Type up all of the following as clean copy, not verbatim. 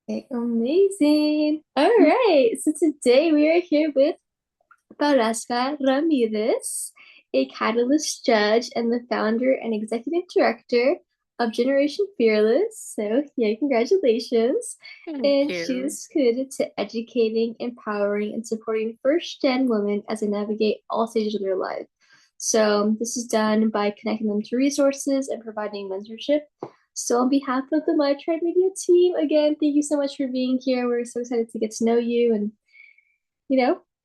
Okay, amazing. All right. So today we are here with Paulaska Ramirez, a Catalyst judge and the founder and executive director of Generation Fearless. So, yeah, congratulations. Thank And you. she's committed to educating, empowering, and supporting first gen women as they navigate all stages of their life. So, this is done by connecting them to resources and providing mentorship. So, on behalf of the My Tribe Media team, again, thank you so much for being here. We're so excited to get to know you and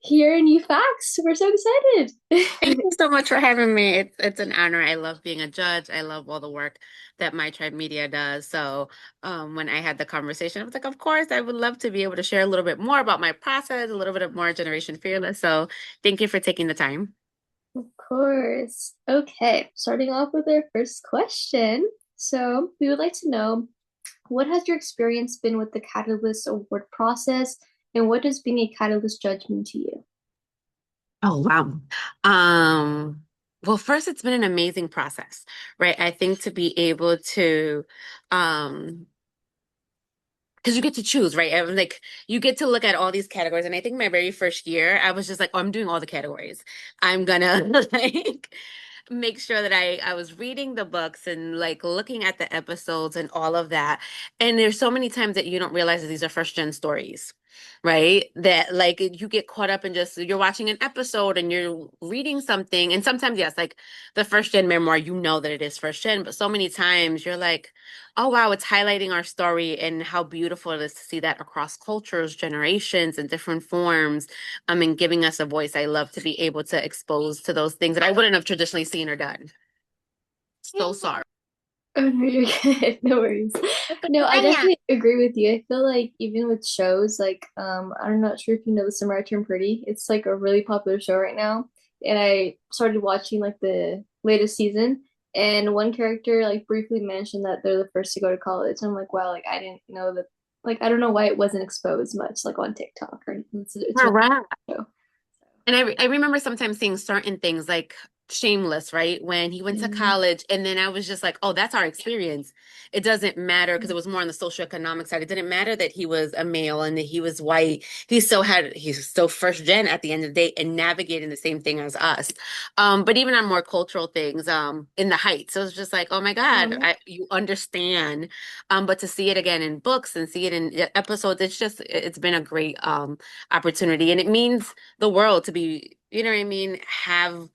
hear new facts. We're so Thank excited. you so much for having me. It's an honor. I love being a judge. I love all the work that My Tribe Media does. So, when I had the conversation, I was like, of course, I would love to be able to share a little bit more about my process, a little bit of more Generation Fearless. So, thank you for taking the time. Of course. Okay, starting off with our first question. So, we would like to know what has your experience been with the Catalyst Award process, and what does being a Catalyst judge mean to you? Oh, wow. Um, well, first, it's been an amazing process, right? I think to be able to, um, because you get to choose, right? I was like, you get to look at all these categories. And I think my very first year, I was just like, oh, I'm doing all the categories. I'm gonna like make sure that I was reading the books and like looking at the episodes and all of that. And there's so many times that you don't realize that these are first gen stories, right? That like you get caught up in just you're watching an episode and you're reading something. And sometimes, yes, like the first gen memoir, you know that it is first gen, but so many times you're like, oh wow, it's highlighting our story and how beautiful it is to see that across cultures, generations, and different forms. And giving us a voice. I love to be able to expose to those things that I wouldn't have traditionally seen or done. So sorry. Oh no, you're good. No worries. No, I definitely agree with you. I feel like even with shows like I'm not sure if you know The Summer I Turned Pretty. It's like a really popular show right now. And I started watching like the latest season, and one character like briefly mentioned that they're the first to go to college. I'm like, wow, like I didn't know that, like I don't know why it wasn't exposed much like on TikTok or anything. It's really Correct. a show. And I remember sometimes seeing certain things like Shameless, right? When he went to Mm, college, and then I was just like, oh, that's our experience. It doesn't matter because it was more on the socioeconomic side. It didn't matter that he was a male and that he was white. He's still first gen at the end of the day and navigating the same thing as us. But even on more cultural things, in the Heights, so it was just like, oh my God, oh, you understand. But to see it again in books and see it in episodes, it's been a great opportunity. And it means the world to be, you know what I mean, have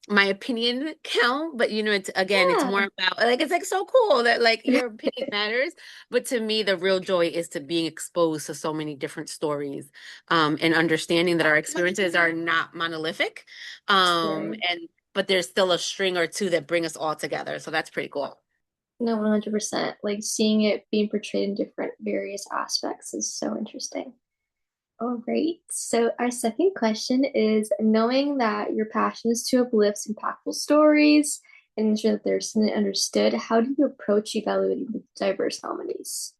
my opinion count, but it's again, it's more yeah. about like it's like so cool that like your opinion matters. But to me, the real joy is to being exposed to so many different stories, and understanding that our experiences are not monolithic. Right. And but there's still a string or two that bring us all together. So that's pretty cool. No, 100%. Like seeing it being portrayed in different various aspects is so interesting. All right. So our second question is knowing that your passion is to uplift impactful stories and ensure that they're seen and understood, how do you approach evaluating the diverse nominees?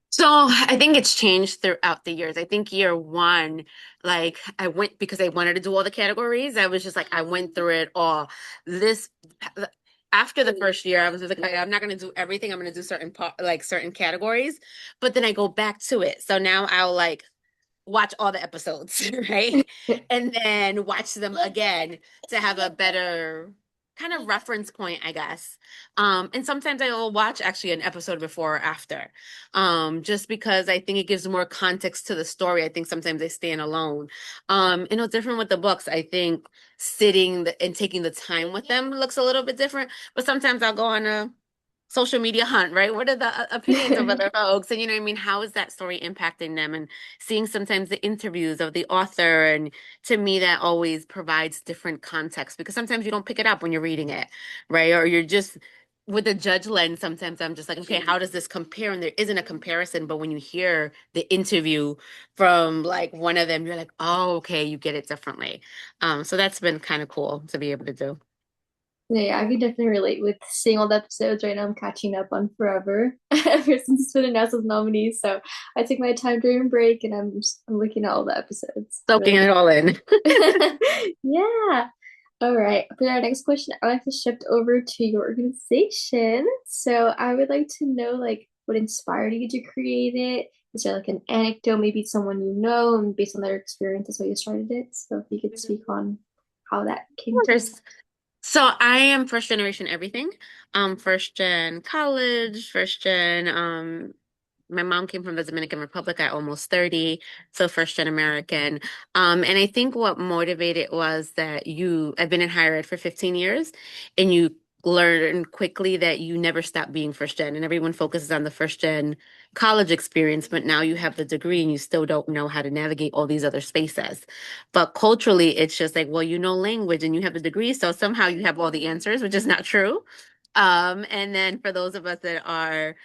So I think it's changed throughout the years. I think year one, like I went because I wanted to do all the categories. I was just like, I went through it all. This After the first year, I was just like, "Okay, I'm not going to do everything. I'm going to do like certain categories, but then I go back to it. So now I'll like watch all the episodes, right? And then watch them again to have a better kind of reference point, I guess. And sometimes I'll watch actually an episode before or after. Just because I think it gives more context to the story. I think sometimes they stand alone. Different with the books. I think and taking the time with them looks a little bit different. But sometimes I'll go on a social media hunt, right? What are the opinions of other folks? And you know what I mean? How is that story impacting them? And seeing sometimes the interviews of the author. And to me, that always provides different context because sometimes you don't pick it up when you're reading it, right? Or you're just with the judge lens, sometimes I'm just like, okay, how does this compare? And there isn't a comparison, but when you hear the interview from like one of them, you're like, oh, okay, you get it differently. So that's been kind of cool to be able to do. Yeah, I can definitely relate with seeing all the episodes right now. I'm catching up on Forever ever since it's been announced as nominees. So I take my time during break and I'm looking at all the episodes. Soaking Really it all in. Yeah. All right. For our next question, I would like to shift over to your organization. So I would like to know, like, what inspired you to create it? Is there like an anecdote, maybe someone you know, and based on their experience, that's why you started it? So if you could speak on how that came to. There's So I am first generation everything. First gen college, first gen, my mom came from the Dominican Republic at almost 30, so first gen American. And I think what motivated was that I've been in higher ed for 15 years, and you learn quickly that you never stop being first gen, and everyone focuses on the first gen college experience, but now you have the degree and you still don't know how to navigate all these other spaces. But culturally, it's just like, well, you know language and you have the degree, so somehow you have all the answers, which is not true. And then for those of us that are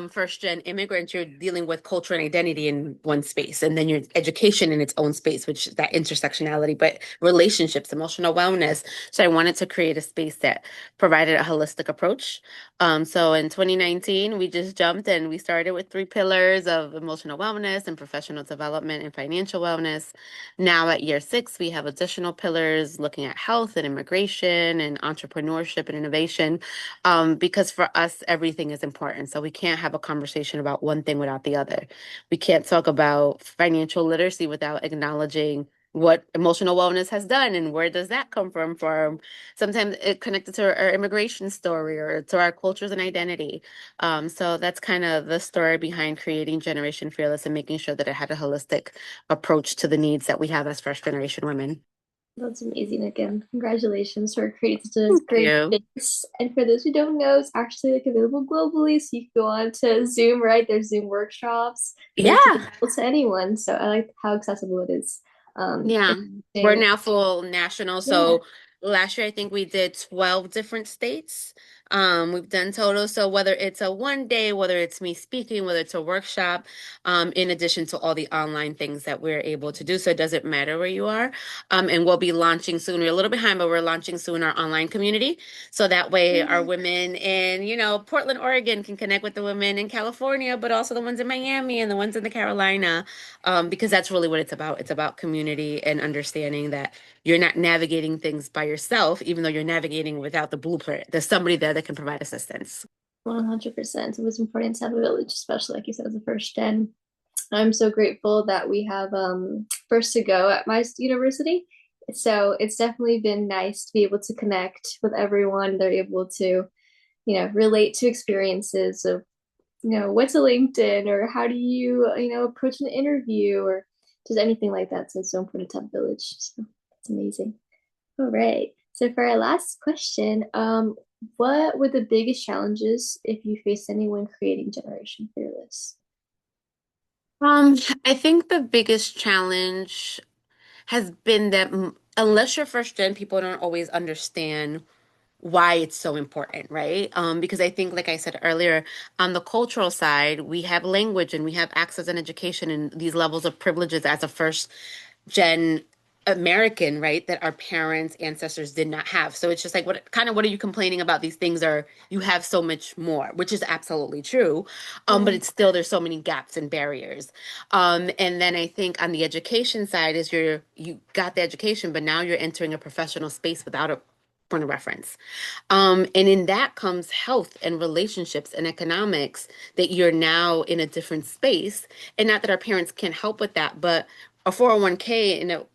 first gen immigrants, you're dealing with culture and identity in one space, and then your education in its own space, which is that intersectionality, but relationships, emotional wellness. So I wanted to create a space that provided a holistic approach. So in 2019, we just jumped and we started with three pillars of emotional wellness and professional development and financial wellness. Now at year six, we have additional pillars looking at health and immigration and entrepreneurship and innovation, because for us, everything is important. So we can't have a conversation about one thing without the other. We can't talk about financial literacy without acknowledging what emotional wellness has done and where does that come from sometimes it connected to our immigration story or to our cultures and identity. So that's kind of the story behind creating Generation Fearless and making sure that it had a holistic approach to the needs that we have as first generation women. That's amazing. Again, congratulations for creating such a Thank great you. base. And for those who don't know, it's actually like available globally. So you can go on to Zoom, right? There's Zoom workshops that it's Yeah. available to anyone. So I like how accessible it is. Yeah, It's we're interesting. now full national. Yeah. So last year, I think we did 12 different states. We've done total. So whether it's a one day, whether it's me speaking, whether it's a workshop, in addition to all the online things that we're able to do. So it doesn't matter where you are. And we'll be launching soon. We're a little behind, but we're launching soon our online community. So that way our women in, Portland, Oregon can connect with the women in California, but also the ones in Miami and the ones in the Carolina, because that's really what it's about. It's about community and understanding that you're not navigating things by yourself, even though you're navigating without the blueprint. There's somebody there that can provide assistance. 100%. It was important to have a village, especially like you said, as a first gen. I'm so grateful that we have first to go at my university. So it's definitely been nice to be able to connect with everyone. They're able to, relate to experiences of, what's a LinkedIn or how do you, approach an interview or just anything like that. So it's so important to have a village. So it's amazing. All right. So for our last question, what were the biggest challenges if you faced anyone creating Generation Fearless? Um, I think the biggest challenge has been that unless you're first gen, people don't always understand why it's so important, right? Because I think, like I said earlier, on the cultural side, we have language and we have access and education and these levels of privileges as a first gen American, right? That our parents, ancestors did not have. So it's just like, what are you complaining about? These things are, you have so much more, which is absolutely true. But Mm, it's still, there's so many gaps and barriers. And then I think on the education side is you got the education, but now you're entering a professional space without a point of reference. And in that comes health and relationships and economics that you're now in a different space. And not that our parents can't help with that, but a 401k in a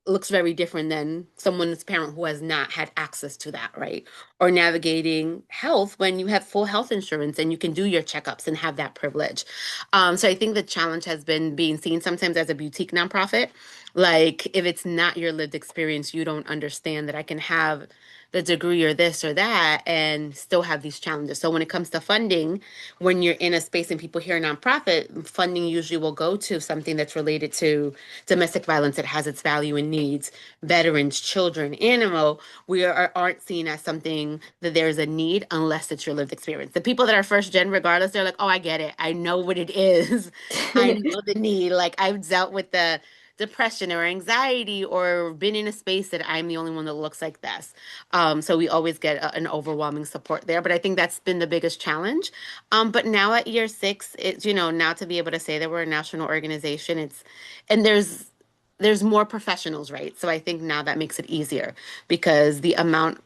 looks very different than someone's parent who has not had access to that, right? Or navigating health when you have full health insurance and you can do your checkups and have that privilege. So I think the challenge has been being seen sometimes as a boutique nonprofit. Like if it's not your lived experience, you don't understand that I can have the degree or this or that and still have these challenges. So when it comes to funding, when you're in a space and people hear nonprofit, funding usually will go to something that's related to domestic violence that has its value and needs, veterans, children, animal. Aren't seen as something that there's a need unless it's your lived experience. The people that are first gen, regardless, they're like, oh, I get it. I know what it is. I know the need. Like I've dealt with the depression or anxiety or been in a space that I'm the only one that looks like this. So we always get an overwhelming support there. But I think that's been the biggest challenge. But now at year six, it's, now to be able to say that we're a national organization, and there's more professionals, right? So I think now that makes it easier because the amount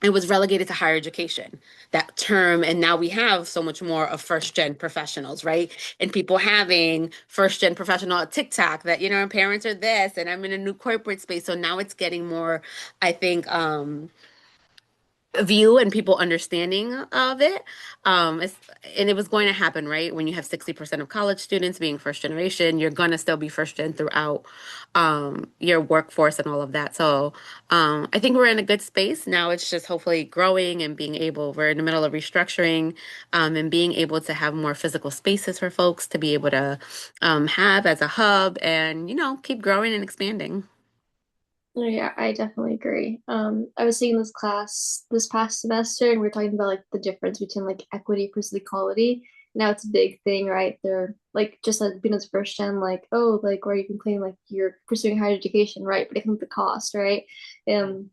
it was relegated to higher education, that term. And now we have so much more of first gen professionals, right? And people having first gen professional at TikTok that, parents are this, and I'm in a new corporate space. So now it's getting more, I think, view and people understanding of it. And it was going to happen, right? When you have 60% of college students being first generation, you're going to still be first gen throughout your workforce and all of that. So I think we're in a good space. Now it's just hopefully growing and we're in the middle of restructuring and being able to have more physical spaces for folks to be able to have as a hub and, keep growing and expanding. Oh, yeah, I definitely agree. I was taking this class this past semester, and we are talking about like the difference between like equity versus equality. Now it's a big thing, right? They're like just like being as first gen, like oh, like where you can claim like you're pursuing higher education, right? But it comes with the cost, right? I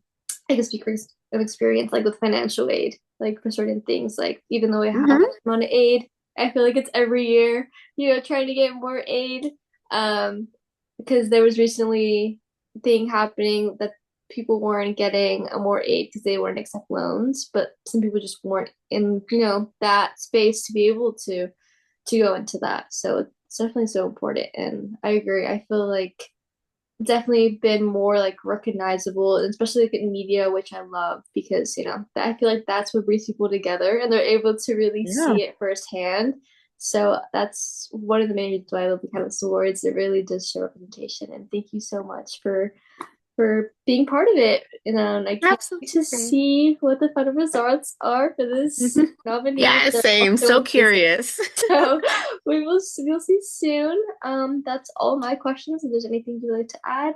can speak of experience, like with financial aid, like for certain things, like even though we have a Hmm. amount of aid, I feel like it's every year, trying to get more aid. Because there was recently thing happening that people weren't getting a more aid because they wouldn't accept loans, but some people just weren't in, that space to be able to go into that. So it's definitely so important. And I agree. I feel like definitely been more like recognizable, and especially like in media, which I love because I feel like that's what brings people together and they're able to really Yeah. see it firsthand. So that's one of the main reasons why I love the kind of awards. It really does show representation. And thank you so much for being part of it. And I can't wait to Absolutely. see what the final results are for this nominee. Yeah, They're same. also So amazing. curious. So we'll see soon. That's all my questions. If there's anything you'd like to add,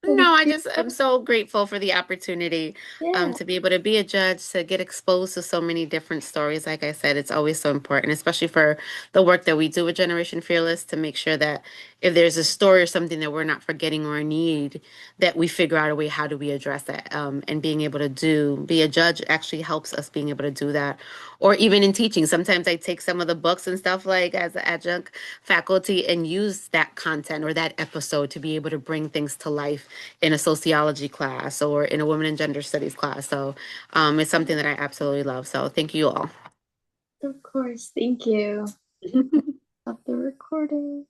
then No, I'm so grateful for the opportunity yeah, to be able to be a judge, to get exposed to so many different stories. Like I said, it's always so important, especially for the work that we do with Generation Fearless, to make sure that if there's a story or something that we're not forgetting or need, that we figure out a way, how do we address that? And being able to be a judge actually helps us being able to do that. Or even in teaching, sometimes I take some of the books and stuff like as an adjunct faculty and use that content or that episode to be able to bring things to life in a sociology class or in a women and gender studies class. So it's something that I absolutely love. So thank you all. of course. Thank you. Stop the recording.